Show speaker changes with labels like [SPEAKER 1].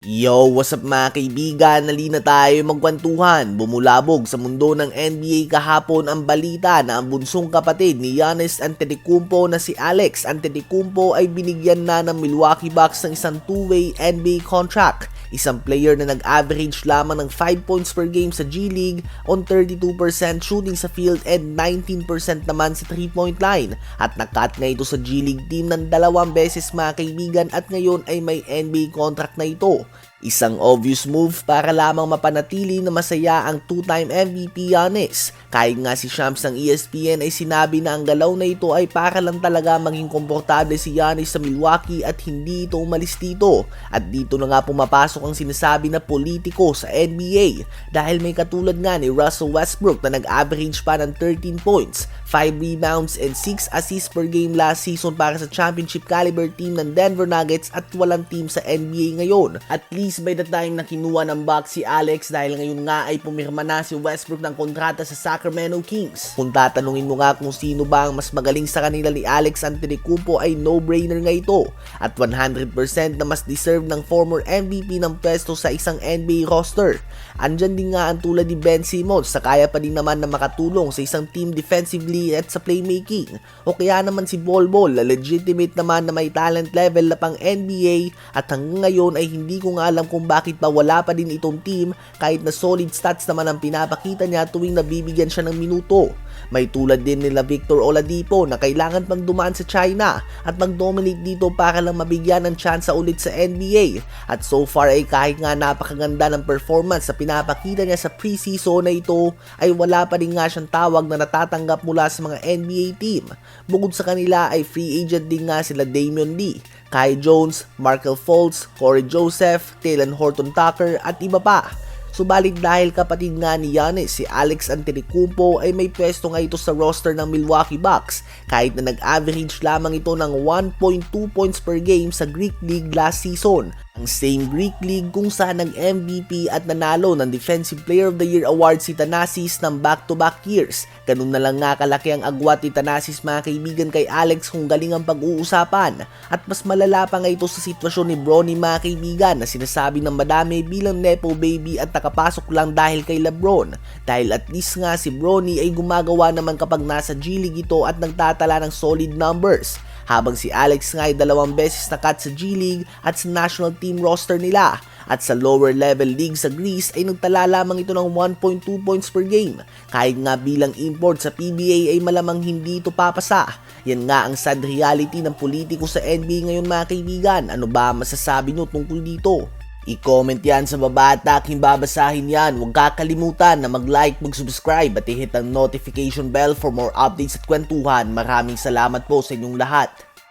[SPEAKER 1] Yo, what's up mga kaibigan? Nalina tayo magkwentuhan. Bumulabog sa mundo ng NBA kahapon ang balita na ang bunsong kapatid ni Giannis Antetokounmpo na si Alex Antetokounmpo ay binigyan na ng Milwaukee Bucks ng isang two-way NBA contract. Isang player na nag-average lamang ng 5 points per game sa G League on 32% shooting sa field and 19% naman sa 3-point line. At nakat nga ito sa G League team ng 2 beses mga kaibigan at ngayon ay may NBA contract na ito. Isang obvious move para lamang mapanatili na masaya ang two-time MVP Giannis. Kahit nga si Shams ng ESPN ay sinabi na ang galaw na ito ay para lang talaga maging komportable si Giannis sa Milwaukee at hindi ito umalis dito. At dito na nga pumapasok ang sinasabi na politiko sa NBA dahil may katulad nga ni Russell Westbrook na nag-average pa ng 13 points, 5 rebounds and 6 assists per game last season para sa championship caliber team ng Denver Nuggets at walang team sa NBA ngayon. At least by the time na kinuha ng Bucks si Alex dahil ngayon nga ay pumirma na si Westbrook ng kontrata sa Sacramento Kings. Kung tatanungin mo nga kung sino ba ang mas magaling sa kanila ni Alex Antetokounmpo ay no-brainer nga ito at 100% na mas deserve ng former MVP ng pwesto sa isang NBA roster. Andyan din nga ang tulad ni Ben Simmons sa kaya pa din naman na makatulong sa isang team defensively at sa playmaking. O kaya naman si Bol Bol na legitimate naman na may talent level na pang NBA at hanggang ngayon ay hindi ko nga alam kung bakit pa wala pa din itong team kahit na solid stats naman ang pinapakita niya tuwing nabibigyan siya ng minuto. May tulad din nila Victor Oladipo na kailangan pang dumaan sa China at mag-dominate dito para lang mabigyan ng tsansa ulit sa NBA. At so far ay kahit nga napakaganda ng performance sa pinapakita niya sa preseason na ito ay wala pa rin nga siyang tawag na natatanggap mula sa mga NBA team. Bukod sa kanila ay free agent din nga sila Damian Lee, Kai Jones, Markelle Fultz, Corey Joseph, Talen Horton-Tucker at iba pa. Subalit dahil kapatid nga ni Giannis si Alex Antetokounmpo ay may pwesto nga ito sa roster ng Milwaukee Bucks kahit na nag-average lamang ito ng 1.2 points per game sa Greek League last season. Ang same Greek League kung saan nag-MVP at nanalo ng Defensive Player of the Year award si Thanasis ng back-to-back years. Ganun na lang nga kalaki ang agwat ni Thanasis mga kaibigan kay Alex kung galing ang pag-uusapan. At mas malala pa nga ito sa sitwasyon ni Bronny mga kaibigan na sinasabi ng madami bilang nepo baby at nakapasok lang dahil kay LeBron. Dahil at least nga si Bronny ay gumagawa naman kapag nasa G League ito at nagtatala ng solid numbers. Habang si Alex nga ay 2 beses na cut sa G League at sa national team roster nila. At sa lower level league sa Greece ay nagtala lamang ito ng 1.2 points per game. Kahit nga bilang import sa PBA ay malamang hindi ito papasa. Yan nga ang sad reality ng politiko sa NBA ngayon mga kaibigan. Ano ba masasabi nyo tungkol dito? I-comment yan sa baba at aking babasahin yan. Huwag kakalimutan na mag-like, mag-subscribe at i-hit ang notification bell for more updates at kwentuhan. Maraming salamat po sa inyong lahat.